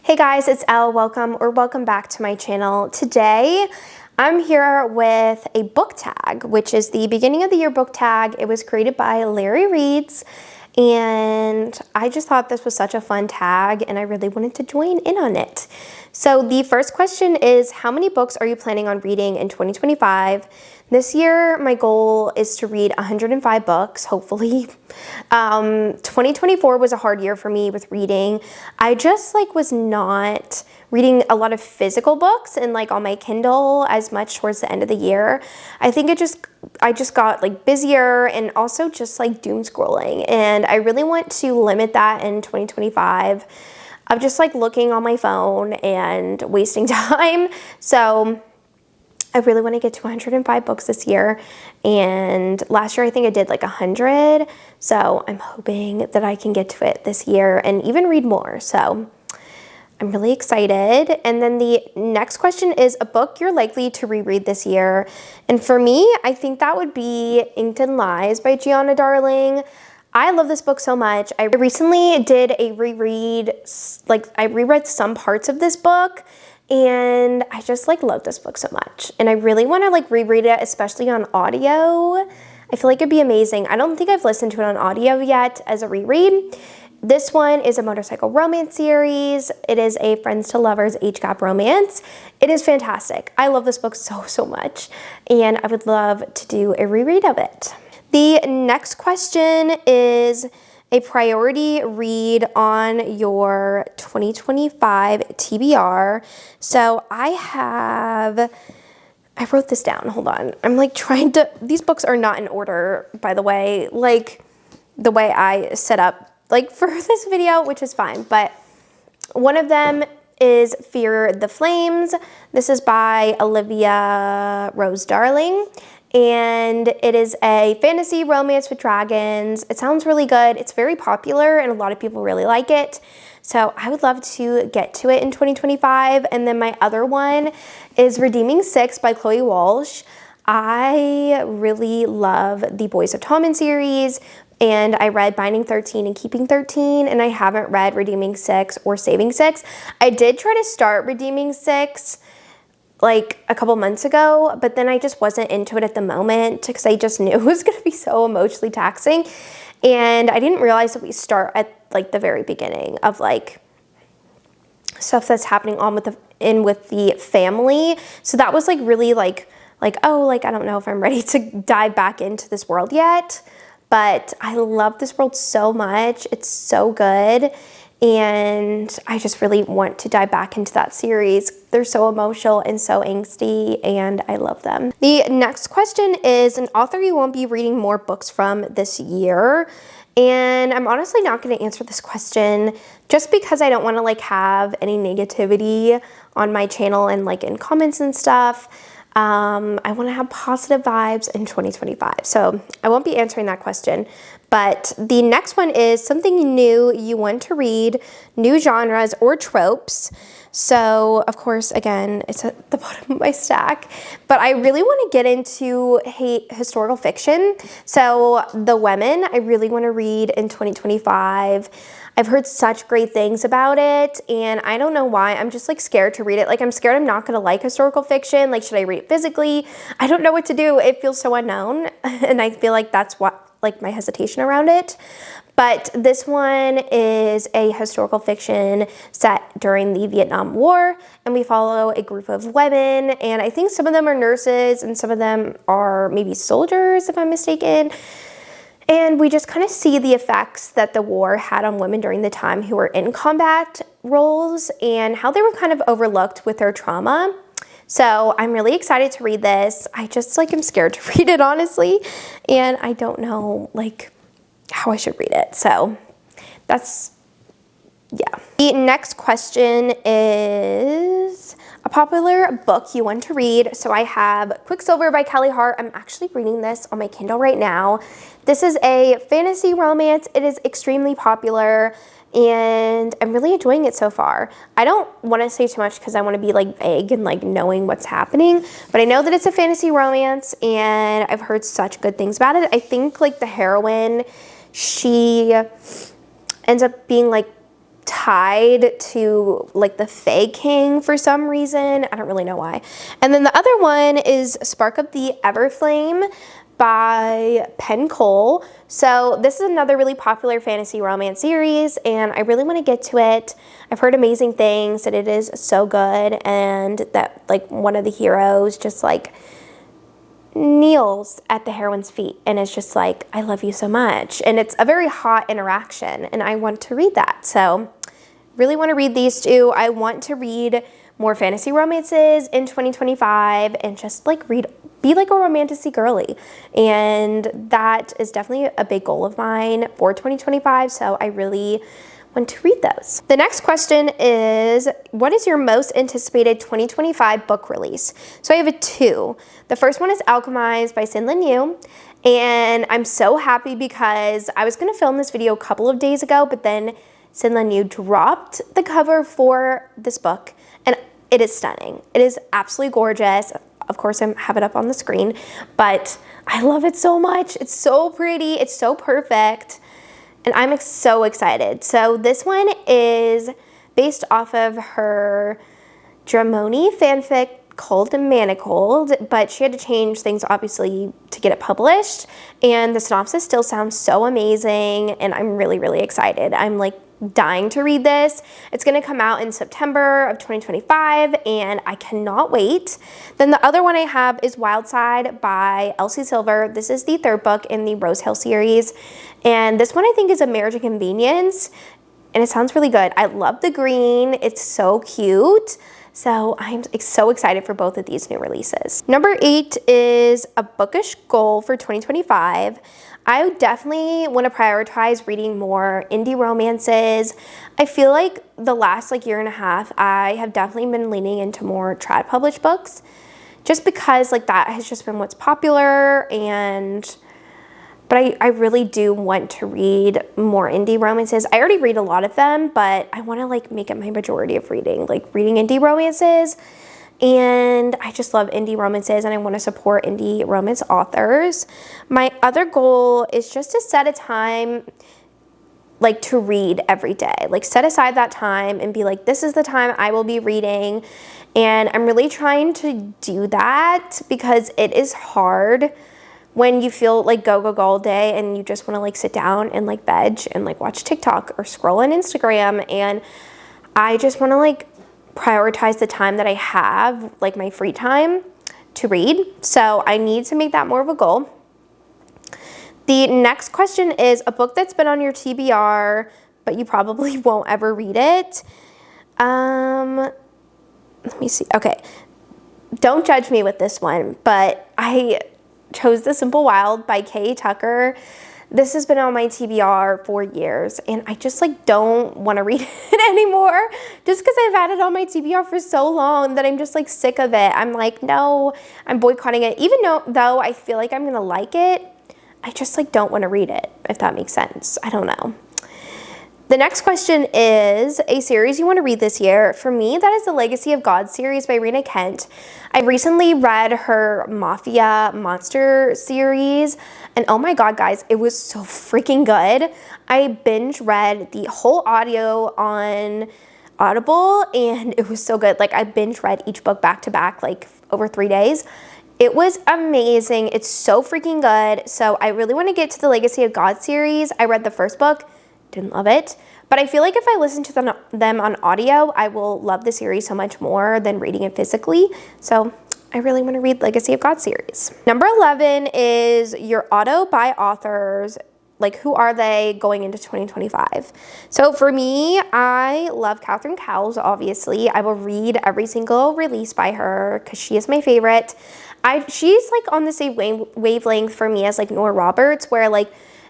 Hey guys, it's Elle. Welcome back to my channel. Today, I'm here with a book tag, which is the beginning of the year book tag. It was created by Larry Reads, and I just thought this was such a fun tag, and I really wanted to join in on it. So the first question is, how many books are you planning on reading in 2025? This year, my goal is to read 105 books, hopefully. 2024 was a hard year for me with reading. I just was not reading a lot of physical books and on my Kindle as much towards the end of the year. I think I just got busier and also just doom scrolling. And I really want to limit that in 2025 of just looking on my phone and wasting time. So I really want to get to 105 books this year, and last year I think I did 100, so I'm hoping that I can get to it this year and even read more, so I'm really excited. And then the next question is a book you're likely to reread this year, and for me, I think that would be Inked in Lies by Gianna Darling. I love this book so much. I recently did a reread, I reread some parts of this book, and I just love this book so much. And I really want to reread it, especially on audio. I feel it'd be amazing. I don't think I've listened to it on audio yet as a reread. This one is a motorcycle romance series. It is a friends to lovers age gap romance. It is fantastic. I love this book so much, and I would love to do a reread of it. The next question is a priority read on your 2025 TBR. So I wrote this down, hold on. I'm these books are not in order, by the way, the way I set up for this video, which is fine. But one of them is Fear the Flames. This is by Olivia Rose Darling. And it is a fantasy romance with dragons. It sounds really good. It's very popular and a lot of people really like it. So I would love to get to it in 2025. And then my other one is Redeeming Six by Chloe Walsh. I really love the Boys of Tommen series, and I read Binding 13 and Keeping 13, and I haven't read Redeeming Six or Saving Six. I did try to start Redeeming Six a couple months ago, but then I just wasn't into it at the moment because I just knew it was going to be so emotionally taxing, and I didn't realize that we start at the very beginning of stuff that's happening on with the family. So that was really oh, I don't know if I'm ready to dive back into this world yet, but I love this world so much. It's so good. And I just really want to dive back into that series. They're so emotional and so angsty, and I love them. The next question is an author you won't be reading more books from this year. And I'm honestly not going to answer this question just because I don't want to have any negativity on my channel and in comments and stuff. I want to have positive vibes in 2025. So I won't be answering that question. But the next one is something new you want to read, new genres or tropes. So, of course, again, it's at the bottom of my stack. But I really want to get into historical fiction. So, The Women, I really want to read in 2025. I've heard such great things about it, and I don't know why. I'm just scared to read it. I'm scared I'm not going to like historical fiction. Should I read it physically? I don't know what to do. It feels so unknown, and I feel that's what my hesitation around it. But this one is a historical fiction set during the Vietnam War, and we follow a group of women, and I think some of them are nurses and some of them are maybe soldiers, if I'm mistaken. And we just kind of see the effects that the war had on women during the time who were in combat roles and how they were kind of overlooked with their trauma. So I'm really excited to read this. I just am scared to read it, honestly, and I don't know how I should read it. So that's, yeah. The next question is a popular book you want to read. So I have Quicksilver by Kelly Hart. I'm actually reading this on my Kindle right now. This is a fantasy romance. It is extremely popular, and I'm really enjoying it so far. I don't want to say too much because I want to be vague and knowing what's happening, but I know that it's a fantasy romance, and I've heard such good things about it. I think the heroine, she ends up being tied to like the Fae King for some reason. I don't really know why. And then the other one is Spark of the Everflame by Penn Cole. So this is another really popular fantasy romance series, and I really want to get to it. I've heard amazing things, that it is so good, and that like one of the heroes just like kneels at the heroine's feet and is just like, I love you so much. And it's a very hot interaction, and I want to read that. So really want to read these two. I want to read more fantasy romances in 2025 and just like be like a romantic girly. And that is definitely a big goal of mine for 2025. So I really want to read those. The next question is, what is your most anticipated 2025 book release? So I have two. The first one is Alchemized by Sin-Lin Yu. And I'm so happy because I was going to film this video a couple of days ago, but then Sin-Lin Yu dropped the cover for this book, and it is stunning. It is absolutely gorgeous. Of course, I have it up on the screen, but I love it so much. It's so pretty. It's so perfect, and I'm so excited. So this one is based off of her Dramoni fanfic called Manacled, but she had to change things obviously to get it published, and the synopsis still sounds so amazing, and I'm really, really excited. I'm like dying to read this. It's going to come out in September of 2025, and I cannot wait. Then the other one I have is Wildside by Elsie Silver. This is the third book in the Rose Hill series, and this one I think is A Marriage of Convenience, and it sounds really good. I love the green. It's so cute. So I'm so excited for both of these new releases. Number 8 is a bookish goal for 2025. I definitely want to prioritize reading more indie romances. I feel like the last year and a half, I have definitely been leaning into more trad published books, just because that has just been what's popular. But I really do want to read more indie romances. I already read a lot of them, but I want to make it my majority of reading, reading indie romances. And I just love indie romances, and I want to support indie romance authors. My other goal is just to set a time to read every day. Set aside that time and be like, this is the time I will be reading. And I'm really trying to do that because it is hard when you feel go all day and you just want to sit down and veg and watch TikTok or scroll on Instagram. And I just want to prioritize the time that I have, my free time, to read. So I need to make that more of a goal. The next question is a book that's been on your TBR, but you probably won't ever read it. Let me see. Okay. Don't judge me with this one, but I chose The Simple Wild by K.A. Tucker. This has been on my TBR for years, and I just don't want to read it anymore, just because I've had it on my TBR for so long that I'm just sick of it. I'm no, I'm boycotting it. Even though I feel like I'm gonna like it, I just don't want to read it, if that makes sense. I don't know. The next question is a series you want to read this year. For me, that is the Legacy of God series by Rena Kent. I recently read her Mafia Monster series, and oh my god, guys, it was so freaking good. I binge read the whole audio on Audible, and it was so good. I binge read each book back to back, over 3 days. It was amazing. It's so freaking good. So I really want to get to the Legacy of God series. I read the first book. Didn't love it, but I feel like if I listen to them on audio, I will love the series so much more than reading it physically. So I really want to read Legacy of God series. Number 11 is your auto by authors. Who are they going into 2025? So for me, I love Catherine Cowles, obviously. I will read every single release by her because she is my favorite. She's on the same wavelength for me as Nora Roberts, where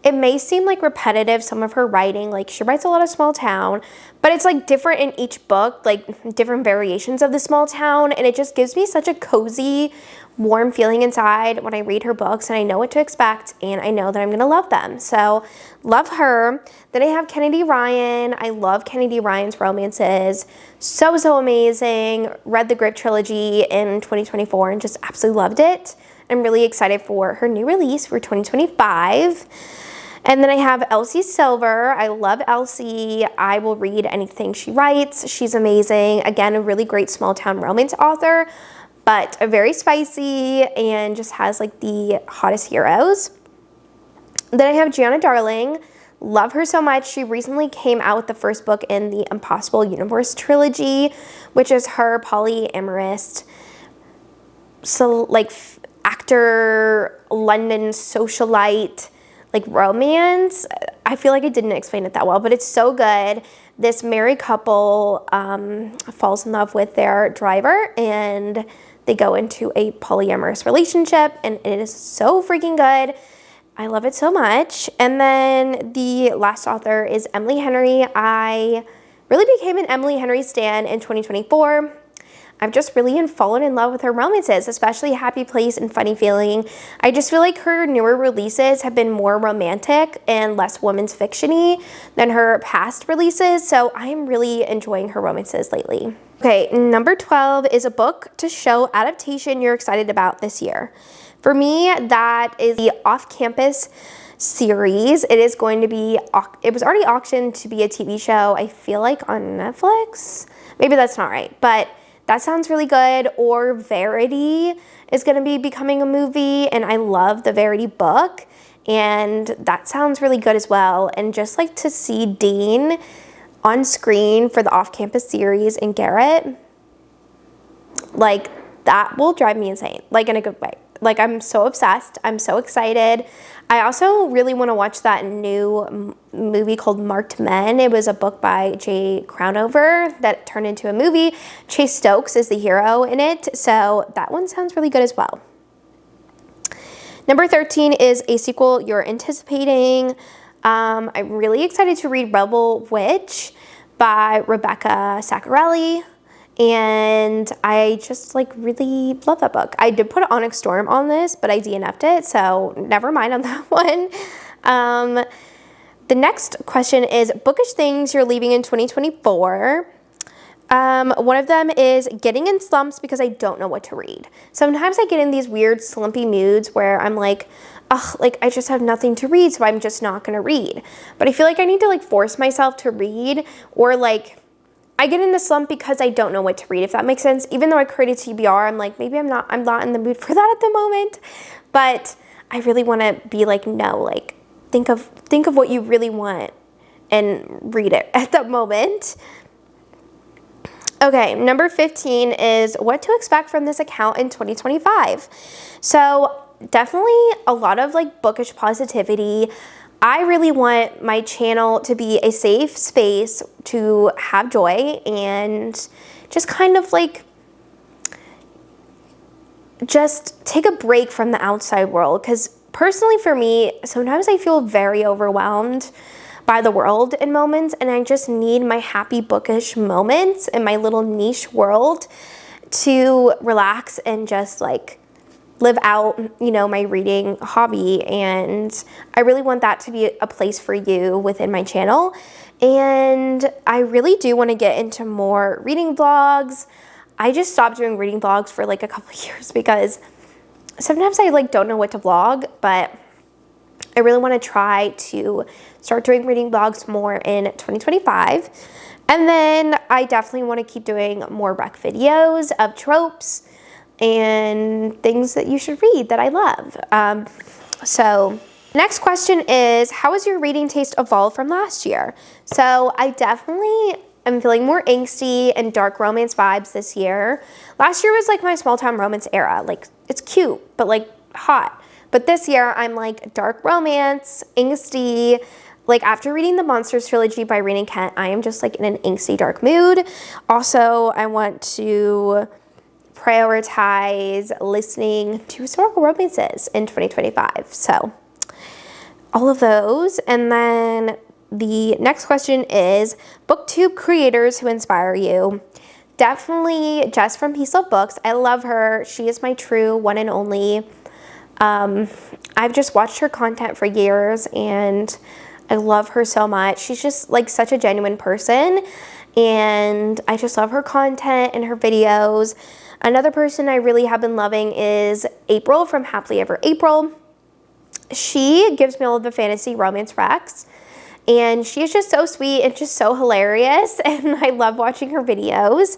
it may seem repetitive, some of her writing. She writes a lot of small town, but it's different in each book, different variations of the small town. And it just gives me such a cozy, warm feeling inside when I read her books, and I know what to expect, and I know that I'm gonna love them. So love her. Then I have Kennedy Ryan. I love Kennedy Ryan's romances. So amazing. Read the Grip trilogy in 2024 and just absolutely loved it. I'm really excited for her new release for 2025. And then I have Elsie Silver. I love Elsie. I will read anything she writes. She's amazing. Again, a really great small town romance author, but very spicy and just has like the hottest heroes. Then I have Gianna Darling. Love her so much. She recently came out with the first book in the Impossible Universe trilogy, which is her polyamorous, so like actor, London socialite, like romance. I feel like I didn't explain it that well, but it's so good. This married couple falls in love with their driver and they go into a polyamorous relationship, and it is so freaking good. I love it so much. And then the last author is Emily Henry. I really became an Emily Henry stan in 2024. I've just really fallen in love with her romances, especially Happy Place and Funny Feeling. I just feel like her newer releases have been more romantic and less women's fiction-y than her past releases, so I am really enjoying her romances lately. Okay, number 12 is a book to show adaptation you're excited about this year. For me, that is the Off-Campus series. It is going to be, it was already auctioned to be a TV show, I feel like on Netflix. Maybe that's not right, but that sounds really good. Or Verity is going to be becoming a movie, and I love the Verity book, and that sounds really good as well. And just like to see Dean on screen for the Off-Campus series and Garrett, like that will drive me insane, like in a good way. Like I'm so obsessed. I'm so excited. I also really want to watch that new movie called Marked Men. It was a book by Jay Crownover that turned into a movie. Chase Stokes is the hero in it, so that one sounds really good as well. Number 13 is a sequel you're anticipating. I'm really excited to read Rebel Witch by Rebecca Saccarelli. And I just like really love that book. I did put Onyx Storm on this, but I DNF'd it, so never mind on that one. The next question is bookish things you're leaving in 2024. One of them is getting in slumps because I don't know what to read. Sometimes I get in these weird slumpy moods where I'm like, ugh, like I just have nothing to read, so I'm just not gonna read. But I feel like I need to like force myself to read, or like I get in the slump because I don't know what to read, if that makes sense. Even though I created TBR, I'm like, maybe I'm not in the mood for that at the moment. But I really want to be like, no, like think of what you really want and read it at that moment. Okay, number 15 is what to expect from this account in 2025. So definitely a lot of like bookish positivity. I really want my channel to be a safe space to have joy and just kind of like just take a break from the outside world. Because personally for me, sometimes I feel very overwhelmed by the world in moments, and I just need my happy bookish moments in my little niche world to relax and just like live out, you know, my reading hobby. And I really want that to be a place for you within my channel. And I really do want to get into more reading vlogs. I just stopped doing reading vlogs for like a couple of years because sometimes I like don't know what to vlog, but I really want to try to start doing reading vlogs more in 2025. And then I definitely want to keep doing more rec videos of tropes and things that you should read that I love. So next question is, how has your reading taste evolved from last year? So I definitely am feeling more angsty and dark romance vibes this year. Last year was like my small town romance era. Like it's cute, but like hot. But this year I'm like dark romance, angsty. Like after reading the Monsters trilogy by Raina Kent, I am just like in an angsty dark mood. Also, I want to prioritize listening to historical romances in 2025. So all of those. And then the next question is booktube creators who inspire you. Definitely Jess from Peace Love Books. I love her. She is my true one and only. I've just watched her content for years and I love her so much. She's just like such a genuine person and I just love her content and her videos. Another person I really have been loving is April from Happily Ever April. She gives me all of the fantasy romance recs, and she is just so sweet and just so hilarious, and I love watching her videos.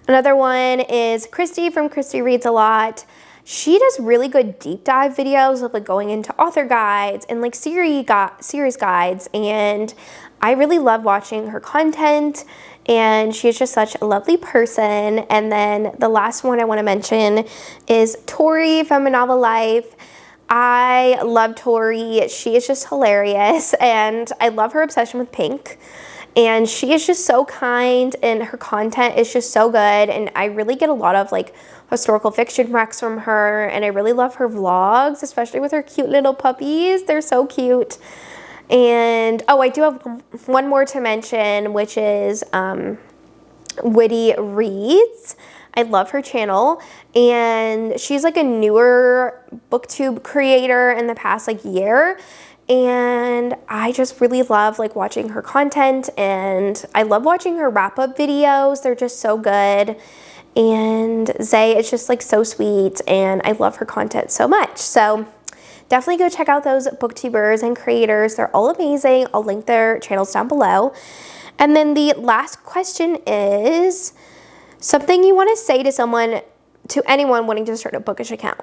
Another one is Christy from Christy Reads a Lot. She does really good deep dive videos of like going into author guides and like series guides, and I really love watching her content, and she is just such a lovely person. And then the last one I want to mention is Tori from A Novel Life. I love Tori. She is just hilarious, and I love her obsession with pink. And she is just so kind, and her content is just so good, and I really get a lot of like historical fiction recs from her, and I really love her vlogs, especially with her cute little puppies. They're so cute. And oh, I do have one more to mention, which is Witty Reads. I love her channel, and she's like a newer booktube creator in the past like year, and I just really love like watching her content, and I love watching her wrap-up videos. They're just so good, and Zay is just like so sweet, and I love her content so much. So definitely go check out those booktubers and creators. They're all amazing. I'll link their channels down below. And then the last question is something you want to say to anyone wanting to start a bookish account.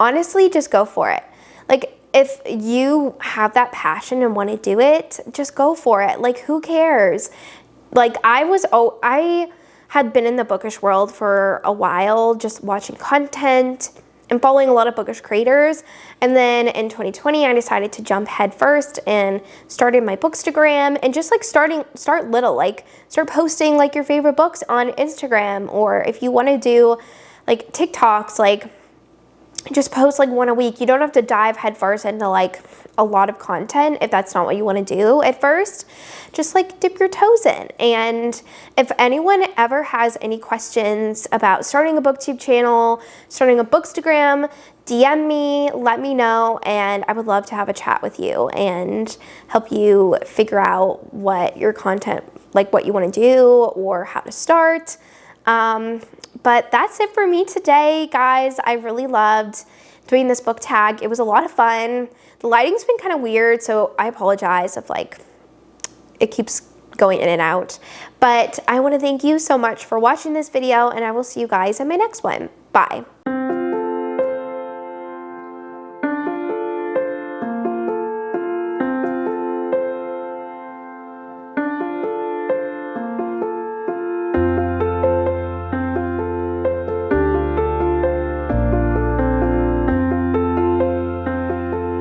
Honestly, just go for it. Like, if you have that passion and want to do it, just go for it. Like, who cares? Like, I had been in the bookish world for a while, just watching content and following a lot of bookish creators. And then in 2020, I decided to jump head first and started my Bookstagram, and just like start little, like start posting like your favorite books on Instagram, or if you want to do like TikToks, like just post like one a week. You don't have to dive headfirst into like a lot of content if that's not what you want to do at first. Just like dip your toes in. And if anyone ever has any questions about starting a booktube channel, starting a Bookstagram, DM me, let me know, and I would love to have a chat with you and help you figure out what your content, like what you want to do or how to start. But that's it for me today, guys. I really loved doing this book tag. It was a lot of fun. The lighting's been kind of weird, so I apologize if like it keeps going in and out. But I want to thank you so much for watching this video, and I will see you guys in my next one. Bye.